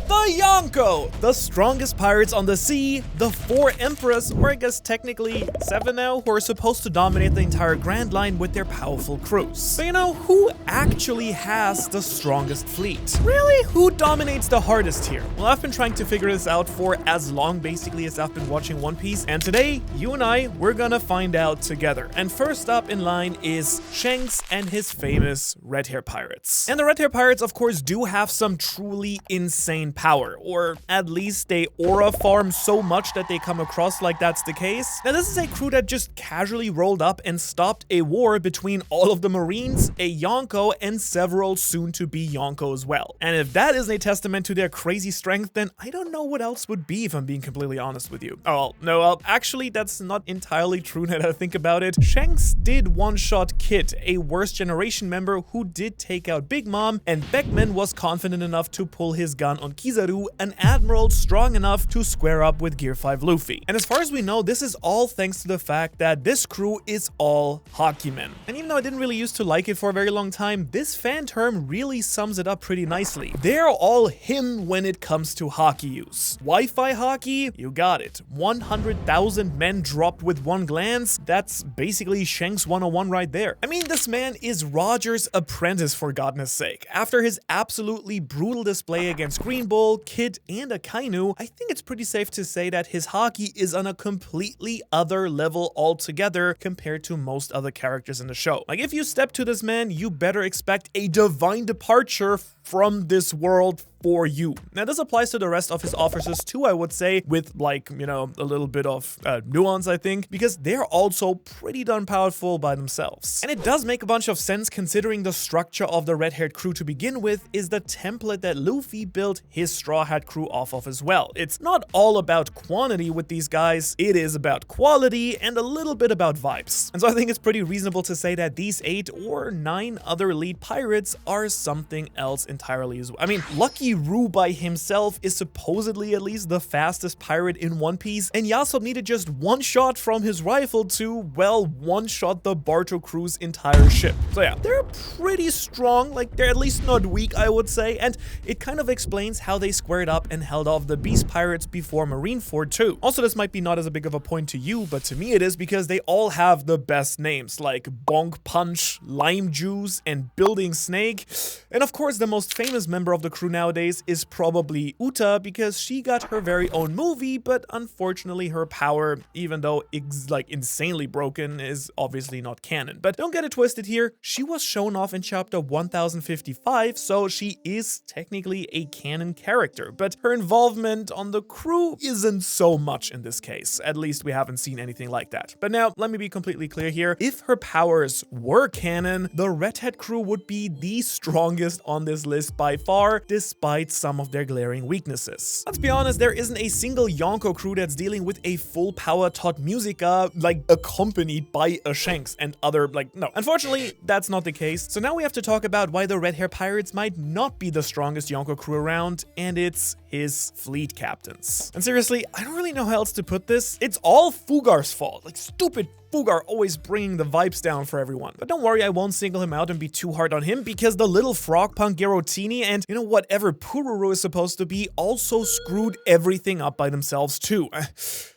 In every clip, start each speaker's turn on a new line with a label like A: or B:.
A: The Yonko, the strongest pirates on the sea, the 4 emperors, or I guess technically 7 now, who are supposed to dominate the entire Grand Line with their powerful crews. But you know, who actually has the strongest fleet? Really? Who dominates the hardest here? Well, I've been trying to figure this out for as long basically as I've been watching One Piece, and today, you and I, we're gonna find out together. And first up in line is Shanks and his famous red hair pirates. And the red hair pirates, of course, do have some truly insane power, or at least they aura farm so much that they come across like that's the case. Now, this is a crew that just casually rolled up and stopped a war between all of the Marines, a Yonko, and several soon-to-be Yonko as well. And if that isn't a testament to their crazy strength, then I don't know what else would be, if I'm being completely honest with you. Oh, no, actually, that's not entirely true now that I think about it. Shanks did one-shot Kid, a worst generation member who did take out Big Mom, and Beckman was confident enough to pull his gun on Kizaru, an admiral strong enough to square up with Gear 5 Luffy. And as far as we know, this is all thanks to the fact that this crew is all hockey men. And even though I didn't really used to like it for a very long time, this fan term really sums it up pretty nicely. They're all him when it comes to hockey use. Wi-Fi hockey? You got it. 100,000 men dropped with one glance? That's basically Shanks 101 right there. I mean, this man is Roger's apprentice, for goodness sake. After his absolutely brutal display against Green Bull, Kid, and Akainu, I think it's pretty safe to say that his hockey is on a completely other level altogether compared to most other characters in the show. Like, if you step to this man, you better expect a divine departure from this world for you. Now, this applies to the rest of his officers too, I would say, with like, you know, a little bit of nuance, I think, because they're also pretty darn powerful by themselves. And it does make a bunch of sense considering the structure of the red-haired crew to begin with is the template that Luffy built his Straw Hat crew off of as well. It's not all about quantity with these guys, it is about quality and a little bit about vibes. And so I think it's pretty reasonable to say that these 8 or 9 other elite pirates are something else entirely as well. I mean, Lucky Roo by himself is supposedly at least the fastest pirate in One Piece, and Yasop needed just one shot from his rifle to, well, one-shot the Barto crew's entire ship. So yeah, they're pretty strong, like they're at least not weak, I would say, and it kind of explains how they squared up and held off the Beast Pirates before Marineford too. Also, this might be not as big of a point to you, but to me it is because they all have the best names, like Bonk Punch, Lime Juice, and Building Snake. And of course, the most famous member of the crew nowadays is probably Uta, because she got her very own movie, but unfortunately her power, even though it's like insanely broken, is obviously not canon. But don't get it twisted here, she was shown off in chapter 1055, so she is technically a canon character, but her involvement on the crew isn't so much in this case. At least we haven't seen anything like that. But now, let me be completely clear here, if her powers were canon, the Red Hat crew would be the strongest on this list by far, despite some of their glaring weaknesses. Let's be honest, there isn't a single Yonko crew that's dealing with a full power Tot Musica, like accompanied by a Shanks and other, like, no. Unfortunately, that's not the case. So now we have to talk about why the Red Hair Pirates might not be the strongest Yonko crew around, and it's his fleet captains. And seriously, I don't really know how else to put this. It's all Fugar's fault. Like, stupid Fugar always bringing the vibes down for everyone. But don't worry, I won't single him out and be too hard on him, because the little frog punk Garotini and, you know, whatever Pururu is supposed to be also screwed everything up by themselves too.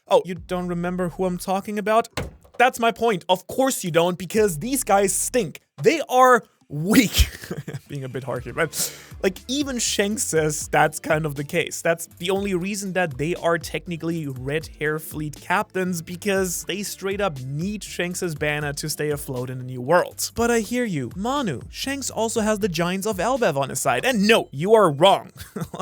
A: Oh, you don't remember who I'm talking about? That's my point. Of course you don't, because these guys stink. They are weak. Being a bit hard here, but like even Shanks says that's kind of the case. That's the only reason that they are technically red hair fleet captains, because they straight up need Shanks's banner to stay afloat in the new world. But I hear you, Manu, Shanks also has the Giants of Elbev on his side, and no, you are wrong.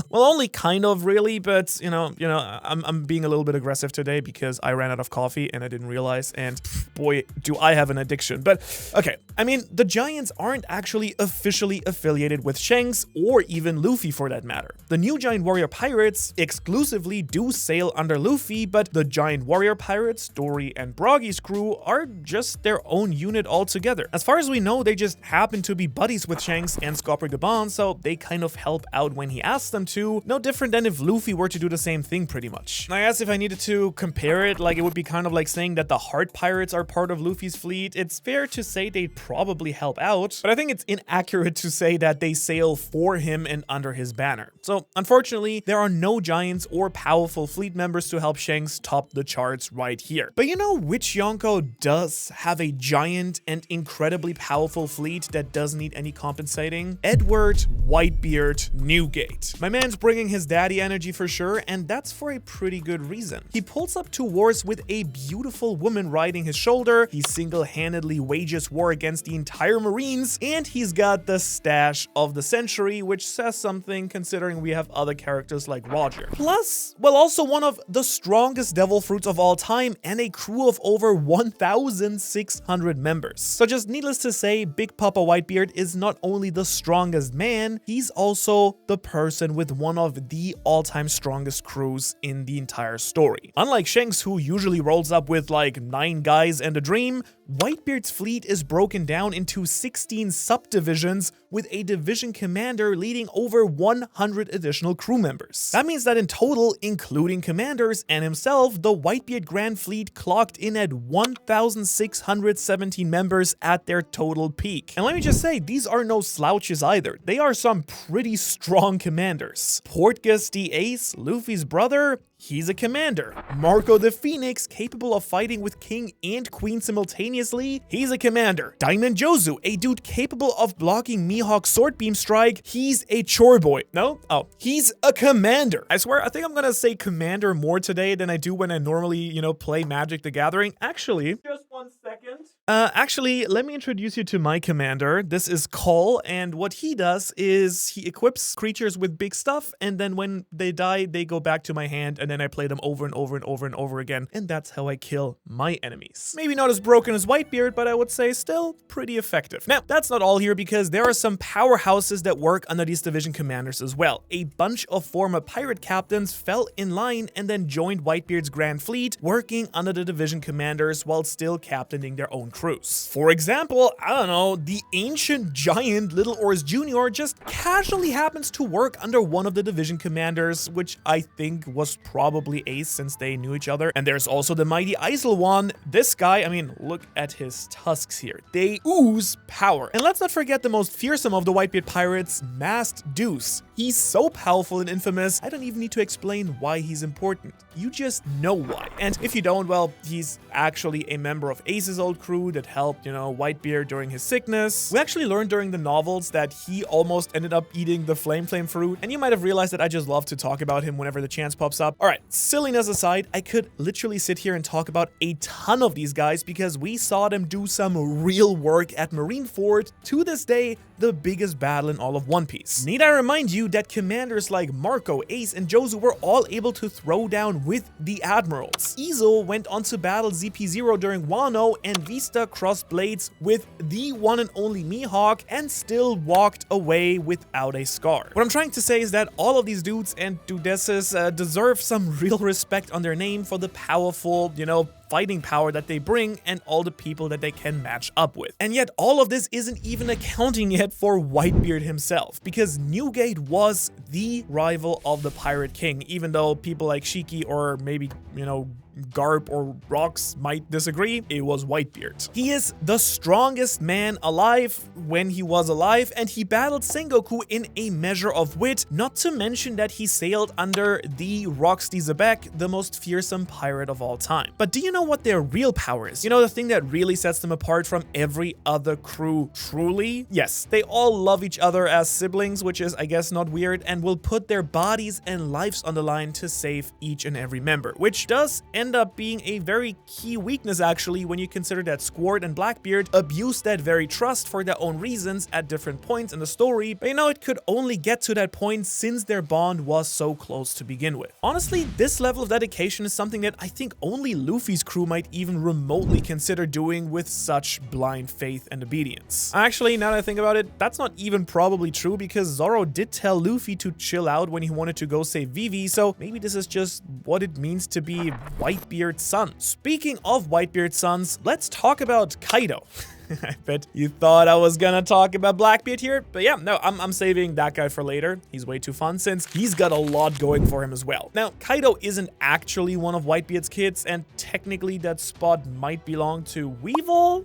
A: Well, only kind of really, but you know, I'm being a little bit aggressive today because I ran out of coffee and I didn't realize, and boy, do I have an addiction. But okay, I mean, the Giants aren't actually officially affiliated with Shanks or even Luffy for that matter. The new Giant Warrior Pirates exclusively do sail under Luffy, but the Giant Warrior Pirates, Dory and Broggy's crew are just their own unit altogether. As far as we know, they just happen to be buddies with Shanks and Scopper Gaban, so they kind of help out when he asks them to, no different than if Luffy were to do the same thing pretty much. I guess if I needed to compare it, like it would be kind of like saying that the Heart Pirates are part of Luffy's fleet. It's fair to say they'd probably help out, but I think think it's inaccurate to say that they sail for him and under his banner. So unfortunately, there are no giants or powerful fleet members to help Shanks top the charts right here. But you know which Yonko does have a giant and incredibly powerful fleet that doesn't need any compensating? Edward Whitebeard Newgate. My man's bringing his daddy energy for sure, and that's for a pretty good reason. He pulls up to wars with a beautiful woman riding his shoulder, he single-handedly wages war against the entire Marines, and he's got the stash of the century, which says something considering we have other characters like Roger. Plus, well, also one of the strongest devil fruits of all time and a crew of over 1,600 members. So just needless to say, Big Papa Whitebeard is not only the strongest man, he's also the person with one of the all-time strongest crews in the entire story. Unlike Shanks, who usually rolls up with like 9 guys and a dream, Whitebeard's fleet is broken down into 16 subdivisions with a division commander leading over 100 additional crew members. That means that in total, including commanders and himself, the Whitebeard Grand Fleet clocked in at 1,617 members at their total peak. And let me just say, these are no slouches either. They are some pretty strong commanders. Portgas the Ace, Luffy's brother, he's a commander. Marco the Phoenix, capable of fighting with King and Queen simultaneously, he's a commander. Diamond Jozu, a dude capable of blocking Mihawk's sword beam strike, he's a chore boy. No? Oh, he's a commander. I swear, I think I'm gonna say commander more today than I do when I normally, you know, play Magic the Gathering. Actually, just 1 second. Actually, let me introduce you to my commander. This is Cole, and what he does is he equips creatures with big stuff, and then when they die, they go back to my hand, and then I play them over and over and over and over again, and that's how I kill my enemies. Maybe not as broken as Whitebeard, but I would say still pretty effective. Now, that's not all here because there are some powerhouses that work under these division commanders as well. A bunch of former pirate captains fell in line and then joined Whitebeard's Grand Fleet, working under the division commanders while still captaining their own crews. For example, I don't know, the ancient giant Little Oars Jr. just casually happens to work under one of the division commanders, which I think was probably Ace since they knew each other. And there's also the mighty Iselwan. This guy, I mean, look at his tusks here. They ooze power. And let's not forget the most fearsome of the Whitebeard pirates, Masked Deuce. He's so powerful and infamous, I don't even need to explain why he's important. You just know why. And if you don't, well, he's actually a member of Ace's old crew that helped, you know, Whitebeard during his sickness. We actually learned during the novels that he almost ended up eating the flame fruit, and you might have realized that I just love to talk about him whenever the chance pops up. Alright, silliness aside, I could literally sit here and talk about a ton of these guys because we saw them do some real work at Marineford. To this day, the biggest battle in all of One Piece. Need I remind you that commanders like Marco, Ace, and Jozu were all able to throw down with the admirals. Izo went on to battle ZP0 during Wano, and Vista crossed blades with the one and only Mihawk and still walked away without a scar. What I'm trying to say is that all of these dudes and dudesses deserve some real respect on their name for the powerful, you know, fighting power that they bring and all the people that they can match up with. And yet all of this isn't even accounting yet for Whitebeard himself, because Newgate was the rival of the Pirate King, even though people like Shiki or maybe, you know, Garp or Rocks might disagree, it was Whitebeard. He is the strongest man alive when he was alive, and he battled Sengoku in a measure of wit, not to mention that he sailed under the Rocks the Zebek, the most fearsome pirate of all time. But do you know what their real power is? You know, the thing that really sets them apart from every other crew truly? Yes, they all love each other as siblings, which is, I guess, not weird, and will put their bodies and lives on the line to save each and every member, which does end up being a very key weakness actually when you consider that Squart and Blackbeard abused that very trust for their own reasons at different points in the story, but you know, it could only get to that point since their bond was so close to begin with. Honestly, this level of dedication is something that I think only Luffy's crew might even remotely consider doing with such blind faith and obedience. Actually, now that I think about it, that's not even probably true because Zoro did tell Luffy to chill out when he wanted to go save Vivi, so maybe this is just what it means to be Whitebeard's son. Speaking of Whitebeard's sons, let's talk about Kaido. I bet you thought I was gonna talk about Blackbeard here, but yeah, no, I'm saving that guy for later. He's way too fun since he's got a lot going for him as well. Now, Kaido isn't actually one of Whitebeard's kids, and technically that spot might belong to Weevil, ?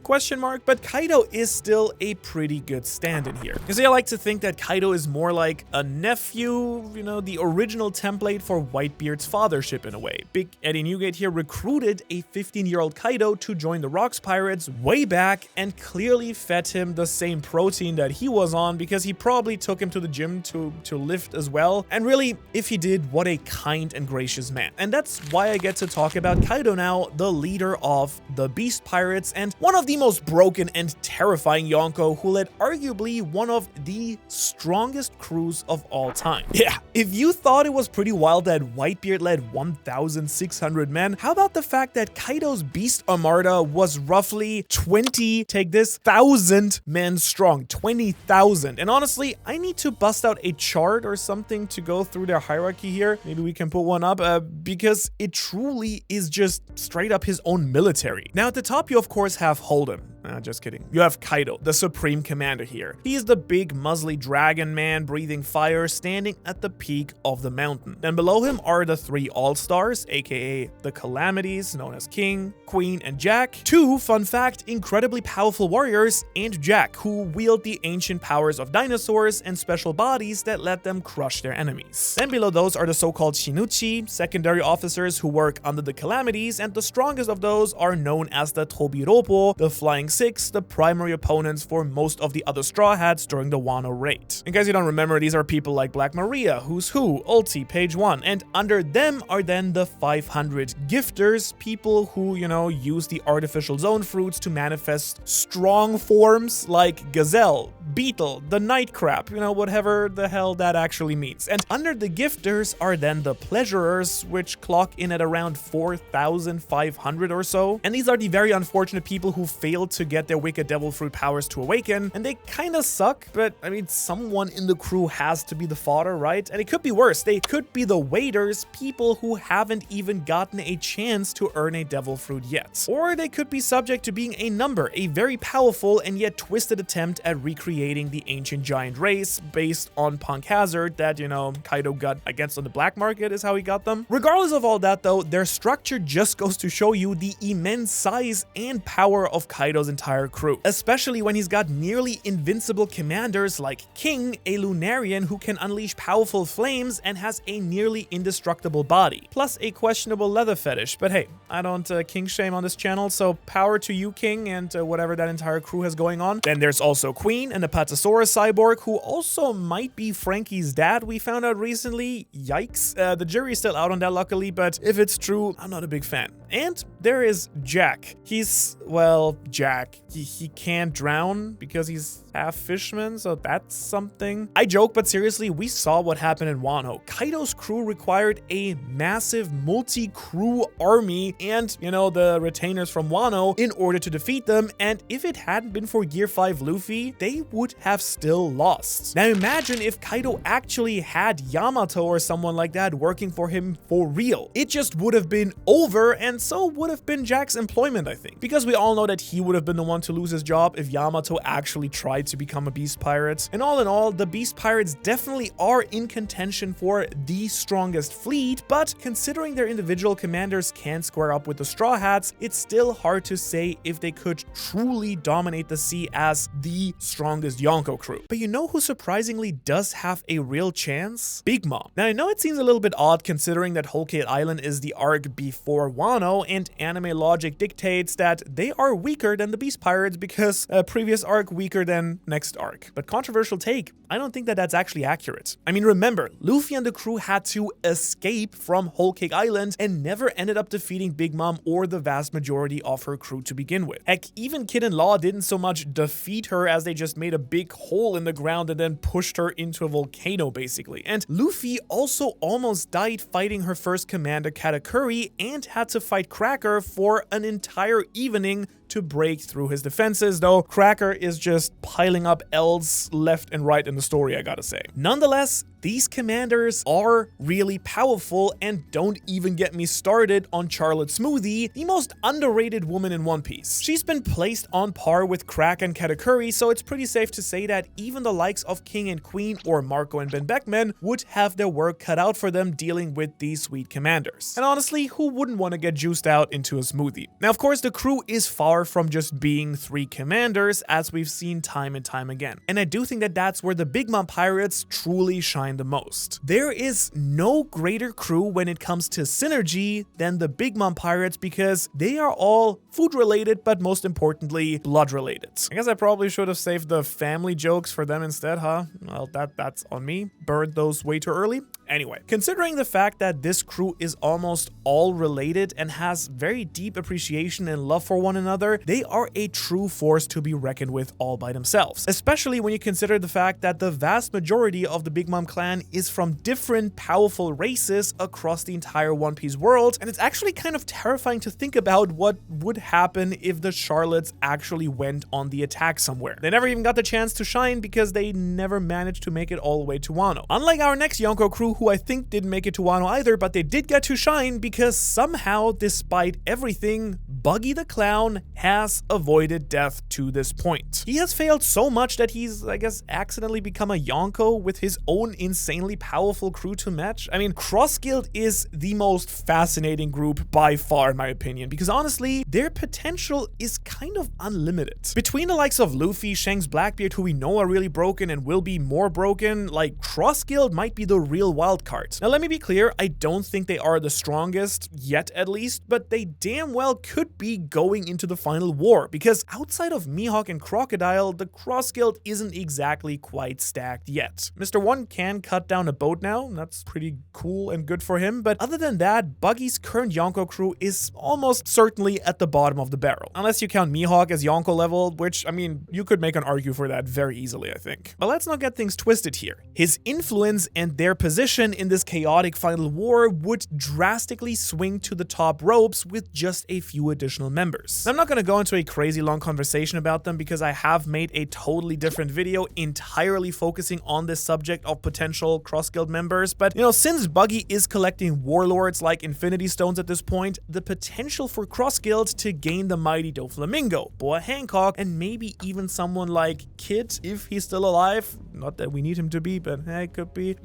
A: But Kaido is still a pretty good stand-in here. Because I like to think that Kaido is more like a nephew, you know, the original template for Whitebeard's fathership in a way. Big Eddie Newgate here recruited a 15-year-old Kaido to join the Rocks Pirates way back and clearly fed him the same protein that he was on, because he probably took him to the gym to lift as well. And really, if he did, what a kind and gracious man. And that's why I get to talk about Kaido now, the leader of the Beast Pirates and one of the most broken and terrifying Yonko, who led arguably one of the strongest crews of all time. Yeah, if you thought it was pretty wild that Whitebeard led 1,600 men, how about the fact that Kaido's Beast Armada was roughly 1,000 men strong, 20,000. And honestly, I need to bust out a chart or something to go through their hierarchy here. Maybe we can put one up because it truly is just straight up his own military. Now at the top, you of course have Hold'em. Just kidding. You have Kaido, the supreme commander here. He's the big muzzly dragon man breathing fire standing at the peak of the mountain. Then below him are the three all-stars, aka the Calamities, known as King, Queen, and Jack. Two, fun fact, incredibly powerful warriors, and Jack, who wield the ancient powers of dinosaurs and special bodies that let them crush their enemies. Then below those are the so-called Shinichi, secondary officers who work under the Calamities, and the strongest of those are known as the Tobiropo, the Flying Six, the primary opponents for most of the other Straw Hats during the Wano raid. In case you don't remember, these are people like Black Maria, Who's Who, Ulti, Page 1, and under them are then the 500 gifters, people who, you know, use the artificial zone fruits to manifest strong forms like Gazelle, Beetle, the Night Crab, you know, whatever the hell that actually means. And under the gifters are then the pleasurers, which clock in at around 4,500 or so. And these are the very unfortunate people who failed to get their wicked devil fruit powers to awaken, and they kind of suck, but I mean, someone in the crew has to be the fodder, right? And it could be worse. They could be the waiters, people who haven't even gotten a chance to earn a devil fruit yet. Or they could be subject to being a number, a very powerful and yet twisted attempt at recreating the ancient giant race based on Punk Hazard that, you know, Kaido got, I guess, on the black market is how he got them. Regardless of all that though, their structure just goes to show you the immense size and power of Kaido's entire crew, especially when he's got nearly invincible commanders like King, a Lunarian who can unleash powerful flames and has a nearly indestructible body, plus a questionable leather fetish. But hey, I don't king shame on this channel, so power to you, King, and whatever that entire crew has going on. Then there's also Queen and the Patasaurus cyborg, who also might be Frankie's dad, we found out recently. Yikes. The jury's still out on that, luckily, but if it's true, I'm not a big fan. And there is Jack. He's, well, Jack. He can't drown because he's half fishman, so that's something. I joke, but seriously, we saw what happened in Wano. Kaido's crew required a massive multi-crew army and, you know, the retainers from Wano in order to defeat them, and if it hadn't been for Gear 5 Luffy, they would have still lost. Now imagine if Kaido actually had Yamato or someone like that working for him for real. It just would have been over, and so would have been Jack's employment, I think. Because we all know that he would have been the one to lose his job if Yamato actually tried to become a Beast Pirate. And all in all, the Beast Pirates definitely are in contention for the strongest fleet, but considering their individual commanders can't square up with the Straw Hats, it's still hard to say if they could truly dominate the sea as the strongest Yonko crew. But you know who surprisingly does have a real chance? Big Mom. Now I know it seems a little bit odd considering that Whole Cake Island is the arc before Wano, and anime logic dictates that they are weaker than the Beast Pirates because previous arc weaker than next arc. But controversial take, I don't think that that's actually accurate. I mean, remember, Luffy and the crew had to escape from Whole Cake Island and never ended up defeating Big Mom or the vast majority of her crew to begin with. Heck, even Kid and Law didn't so much defeat her as they just made a big hole in the ground and then pushed her into a volcano, basically. And Luffy also almost died fighting her first commander, Katakuri, and had to fight Cracker for an entire evening to break through his defenses, though Cracker is just piling up L's left and right in the story, I gotta say. Nonetheless, these commanders are really powerful, and don't even get me started on Charlotte Smoothie, the most underrated woman in One Piece. She's been placed on par with Crack and Katakuri, so it's pretty safe to say that even the likes of King and Queen or Marco and Ben Beckman would have their work cut out for them dealing with these sweet commanders. And honestly, who wouldn't want to get juiced out into a smoothie? Now, of course, the crew is far from just being 3 commanders, as we've seen time and time again. And I do think that that's where the Big Mom Pirates truly shine the most. There is no greater crew when it comes to synergy than the Big Mom Pirates, because they are all food related, but most importantly, blood related. I guess I probably should have saved the family jokes for them instead, huh? Well, that's on me. Burned those way too early. Anyway, considering the fact that this crew is almost all related and has very deep appreciation and love for one another, they are a true force to be reckoned with all by themselves. Especially when you consider the fact that the vast majority of the Big Mom clan is from different powerful races across the entire One Piece world, and it's actually kind of terrifying to think about what would happen if the Charlottes actually went on the attack somewhere. They never even got the chance to shine because they never managed to make it all the way to Wano. Unlike our next Yonko crew, who I think didn't make it to Wano either, but they did get to shine because somehow, despite everything, Buggy the Clown has avoided death to this point. He has failed so much that he's, I guess, accidentally become a Yonko with his own insanely powerful crew to match. I mean, Cross Guild is the most fascinating group by far, in my opinion, because honestly, their potential is kind of unlimited. Between the likes of Luffy, Shanks, Blackbeard, who we know are really broken and will be more broken, like, Cross Guild might be the real wild card. Now, let me be clear, I don't think they are the strongest, yet at least, but they damn well could be going into the final war, because outside of Mihawk and Crocodile, the Cross Guild isn't exactly quite stacked yet. Mr. One can cut down a boat now, that's pretty cool and good for him, but other than that, Buggy's current Yonko crew is almost certainly at the bottom of the barrel. Unless you count Mihawk as Yonko level, which, I mean, you could make an argument for that very easily, I think. But let's not get things twisted here. His influence and their position in this chaotic final war would drastically swing to the top ropes with just a few additional members. I'm not going to go into a crazy long conversation about them because I have made a totally different video entirely focusing on this subject of potential Cross Guild members, but since Buggy is collecting warlords like Infinity Stones at this point, the potential for Cross Guild to gain the mighty Doflamingo, Boa Hancock, and maybe even someone like Kid, if he's still alive, not that we need him to be, but hey, could be,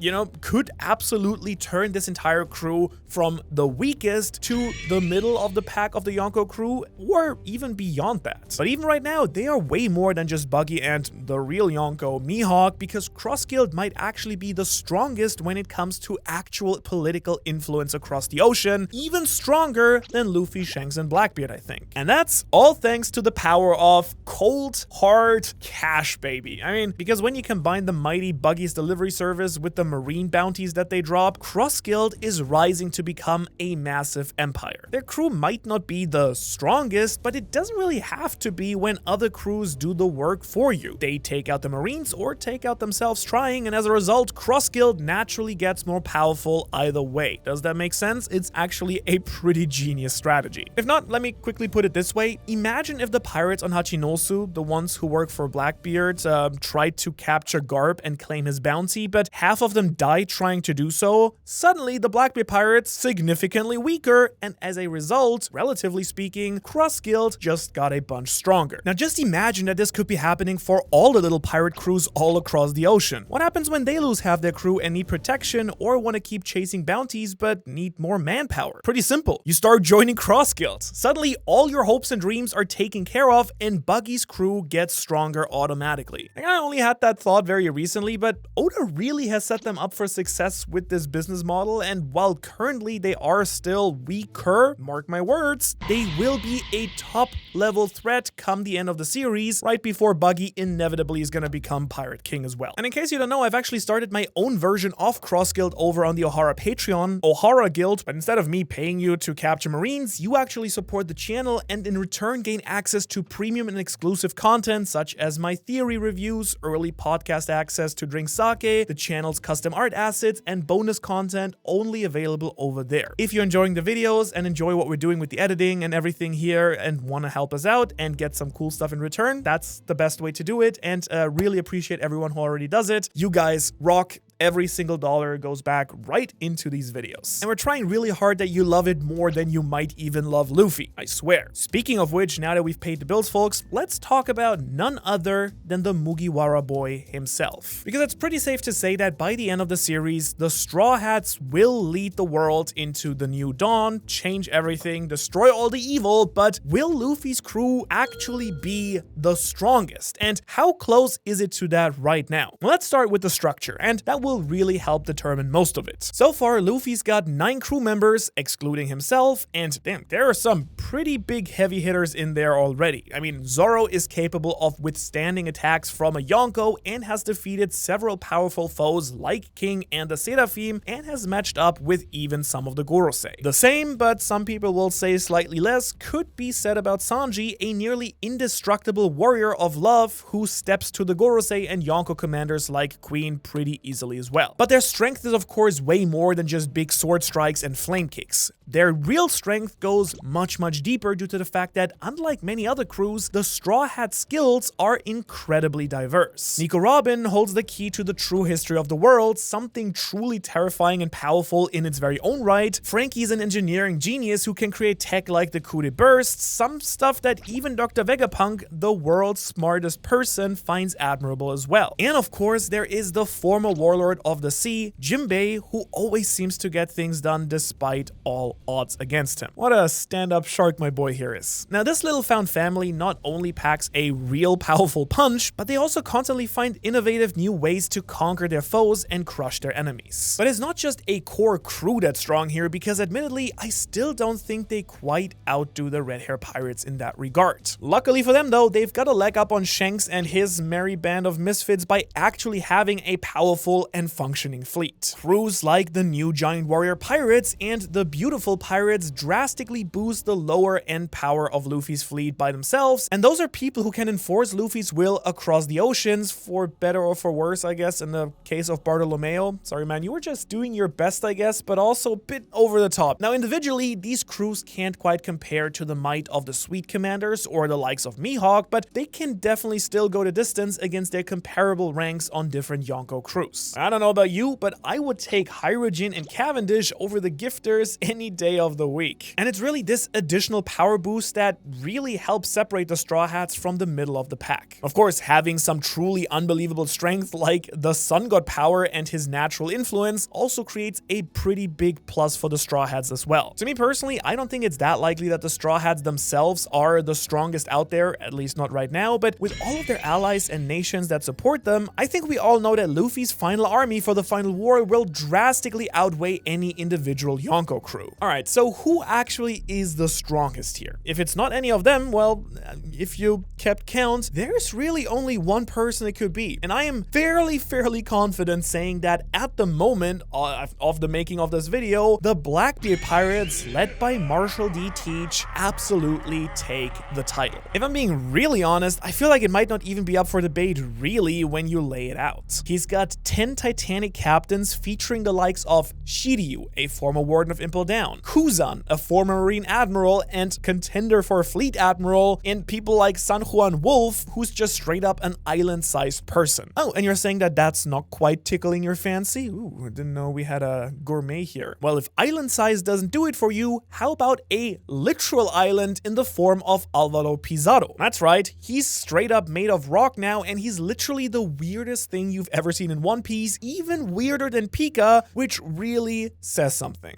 A: could absolutely turn this entire crew from the weakest to the middle of the pack of the Yonko crew, or even beyond that. But even right now, they are way more than just Buggy and the real Yonko, Mihawk, because Cross Guild might actually be the strongest when it comes to actual political influence across the ocean, even stronger than Luffy, Shanks, and Blackbeard, I think. And that's all thanks to the power of cold, hard cash, baby. I mean, because when you combine the mighty Buggy's delivery service with the marine bounties that they drop, Cross Guild is rising to become a massive empire. Their crew might not be the strongest, but it doesn't really have to be when other crews do the work for you. They take out the Marines or take out themselves trying, and as a result, Cross Guild naturally gets more powerful either way. Does that make sense? It's actually a pretty genius strategy. If not, let me quickly put it this way. Imagine if the pirates on Hachinosu, the ones who work for Blackbeard, tried to capture Garp and claim his bounty, but half of them died trying to do so. Suddenly, the Blackbeard pirates significantly weaker, and as a result, relatively speaking, Cross Guild just got a bunch stronger. Now just imagine that this could be happening for all the little pirate crews all across the ocean. What happens when they lose half their crew and need protection, or want to keep chasing bounties but need more manpower? Pretty simple. You start joining Cross Guild. Suddenly, all your hopes and dreams are taken care of, and Buggy's crew gets stronger automatically. I only had that thought very recently, but Oda really has set them up for success with this business model, and while currently they are still weaker, mark my words, they will be a top level threat come the end of the series, right before Buggy inevitably is gonna become Pirate King as well. And in case you don't know, I've actually started my own version of Cross Guild over on the Ohara Patreon, Ohara Guild, but instead of me paying you to capture Marines, you actually support the channel and in return gain access to premium and exclusive content such as my theory reviews, early podcast access to drink sake, the channel's custom art assets, and bonus content only available over there. If you're enjoying the videos and enjoy what we're doing with the editing and everything here and want want to help us out and get some cool stuff in return, that's the best way to do it. And really appreciate everyone who already does it. You guys rock. Every single dollar goes back right into these videos. And we're trying really hard that you love it more than you might even love Luffy, I swear. Speaking of which, now that we've paid the bills, folks, let's talk about none other than the Mugiwara boy himself. Because it's pretty safe to say that by the end of the series, the Straw Hats will lead the world into the new dawn, change everything, destroy all the evil, but will Luffy's crew actually be the strongest? And how close is it to that right now? Well, let's start with the structure, and that will really help determine most of it. So far, Luffy's got 9 crew members, excluding himself, and damn, there are some pretty big heavy hitters in there already. I mean, Zoro is capable of withstanding attacks from a Yonko and has defeated several powerful foes like King and the Seraphim, and has matched up with even some of the Gorosei. The same, but some people will say slightly less, could be said about Sanji, a nearly indestructible warrior of love who steps to the Gorosei and Yonko commanders like Queen pretty easily as well. But their strength is of course way more than just big sword strikes and flame kicks. Their real strength goes much deeper due to the fact that unlike many other crews, the Straw Hat skills are incredibly diverse. Nico Robin holds the key to the true history of the world, something truly terrifying and powerful in its very own right. Frankie's an engineering genius who can create tech like the Coup de Burst, some stuff that even Dr. Vegapunk, the world's smartest person, finds admirable as well. And of course, there is the former warlord of the sea, Jinbei, who always seems to get things done despite all odds against him. What a stand-up shark my boy here is. Now, this little found family not only packs a real powerful punch, but they also constantly find innovative new ways to conquer their foes and crush their enemies. But it's not just a core crew that's strong here, because admittedly, I still don't think they quite outdo the Red Hair Pirates in that regard. Luckily for them though, they've got a leg up on Shanks and his merry band of misfits by actually having a powerful and functioning fleet. Crews like the new Giant Warrior Pirates and the Beautiful Pirates drastically boost the lower end power of Luffy's fleet by themselves, and those are people who can enforce Luffy's will across the oceans, for better or for worse, I guess, in the case of Bartolomeo. Sorry man, you were just doing your best, I guess, but also a bit over the top. Now individually, these crews can't quite compare to the might of the Sweet Commanders or the likes of Mihawk, but they can definitely still go the distance against their comparable ranks on different Yonko crews. I don't know about you, but I would take Hyrogin and Cavendish over the Gifters any day of the week. And it's really this additional power boost that really helps separate the Straw Hats from the middle of the pack. Of course, having some truly unbelievable strength like the Sun God power and his natural influence also creates a pretty big plus for the Straw Hats as well. To me personally, I don't think it's that likely that the Straw Hats themselves are the strongest out there, at least not right now, but with all of their allies and nations that support them, I think we all know that Luffy's final army for the final war will drastically outweigh any individual Yonko crew. Alright, so who actually is the strongest here? If it's not any of them, well, if you kept count, there's really only one person it could be. And I am fairly confident saying that at the moment of the making of this video, the Blackbeard Pirates, led by Marshall D. Teach, absolutely take the title. If I'm being really honest, I feel like it might not even be up for debate really when you lay it out. He's got 10 Titanic captains featuring the likes of Shiryu, a former Warden of Impel Down, Kuzan, a former Marine Admiral and contender for Fleet Admiral, and people like San Juan Wolf, who's just straight up an island-sized person. Oh, and you're saying that that's not quite tickling your fancy? Ooh, I didn't know we had a gourmet here. Well, if island size doesn't do it for you, how about a literal island in the form of Alvaro Pizarro? That's right, he's straight up made of rock now, and he's literally the weirdest thing you've ever seen in One Piece, even weirder than Pika, which really says something.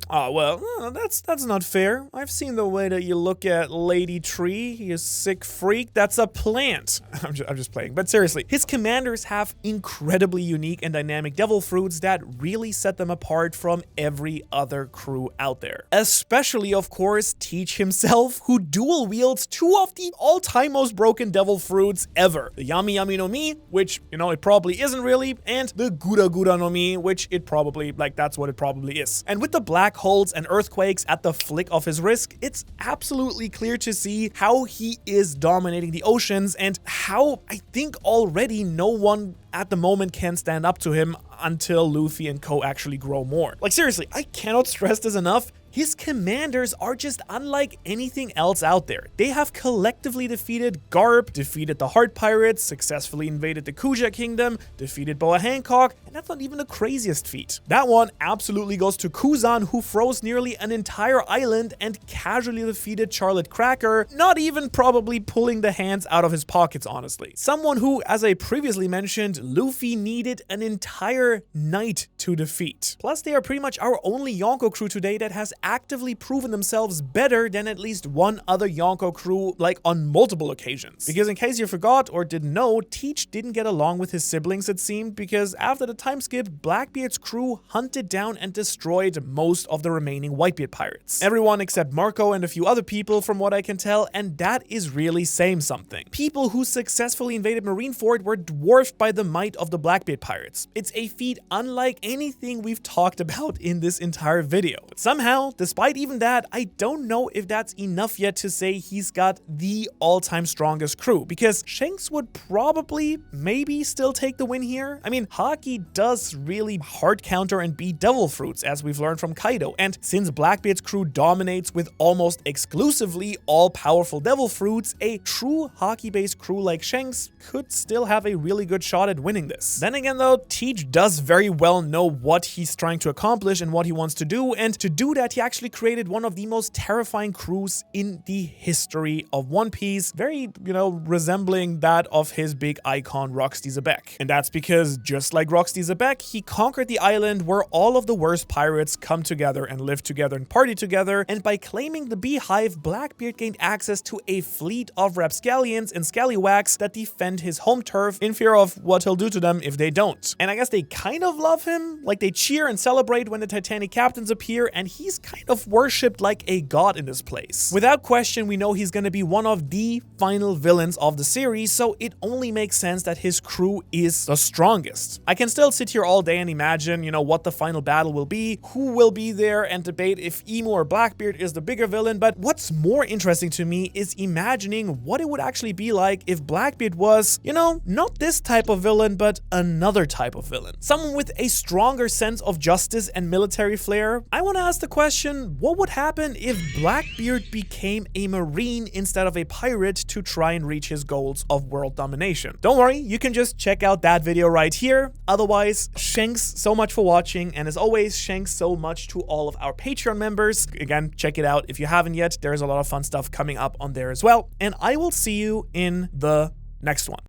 A: Oh, well, that's not fair. I've seen the way that you look at Lady Tree, you sick freak. That's a plant. I'm just playing, but seriously, his commanders have incredibly unique and dynamic devil fruits that really set them apart from every other crew out there. Especially, of course, Teach himself, who dual wields 2 of the all-time most broken devil fruits ever. The Yami Yami no Mi, which, you know, it probably isn't really, and the Gura Gura no Mi, which it probably, like, that's what it probably is. And with the black holes and earthquakes at the flick of his wrist, it's absolutely clear to see how he is dominating the oceans and how I think already no one at the moment can stand up to him until Luffy and Co actually grow more. Like seriously, I cannot stress this enough. His commanders are just unlike anything else out there. They have collectively defeated Garp, defeated the Heart Pirates, successfully invaded the Kuja Kingdom, defeated Boa Hancock, and that's not even the craziest feat. That one absolutely goes to Kuzan, who froze nearly an entire island and casually defeated Charlotte Cracker, not even probably pulling the hands out of his pockets, honestly. Someone who, as I previously mentioned, Luffy needed an entire night to defeat. Plus, they are pretty much our only Yonko crew today that has actively proven themselves better than at least one other Yonko crew, like on multiple occasions. Because in case you forgot or didn't know, Teach didn't get along with his siblings, it seemed, because after the time skip, Blackbeard's crew hunted down and destroyed most of the remaining Whitebeard pirates. Everyone except Marco and a few other people, from what I can tell, and that is really saying something. People who successfully invaded Marineford were dwarfed by the might of the Blackbeard pirates. It's a feat unlike anything we've talked about in this entire video. But somehow, despite even that, I don't know if that's enough yet to say he's got the all-time strongest crew, because Shanks would probably, maybe still take the win here. I mean, Haki does really hard counter and beat devil fruits, as we've learned from Kaido, and since Blackbeard's crew dominates with almost exclusively all-powerful devil fruits, a true Haki-based crew like Shanks could still have a really good shot at winning this. Then again though, Teach does very well know what he's trying to accomplish and what he wants to do, and to do that he actually created one of the most terrifying crews in the history of One Piece, very, resembling that of his big icon Roxy Zebek. And that's because, just like Roxy Zebek, he conquered the island where all of the worst pirates come together and live together and party together, and by claiming the Beehive, Blackbeard gained access to a fleet of rapscallions and scallywags that defend his home turf in fear of what he'll do to them if they don't. And I guess they kind of love him, like they cheer and celebrate when the Titanic captains appear, and he's kind of worshipped like a god in this place. Without question, we know he's gonna be one of the final villains of the series, so it only makes sense that his crew is the strongest. I can still sit here all day and imagine, what the final battle will be, who will be there, and debate if Emu or Blackbeard is the bigger villain, but what's more interesting to me is imagining what it would actually be like if Blackbeard was, not this type of villain, but another type of villain. Someone with a stronger sense of justice and military flair. I want to ask the question, what would happen if Blackbeard became a marine instead of a pirate to try and reach his goals of world domination? Don't worry, you can just check out that video right here. Otherwise, Shanks so much for watching, and as always, Shanks so much to all of our Patreon members. Again, check it out if you haven't yet. There's a lot of fun stuff coming up on there as well, and I will see you in the next one.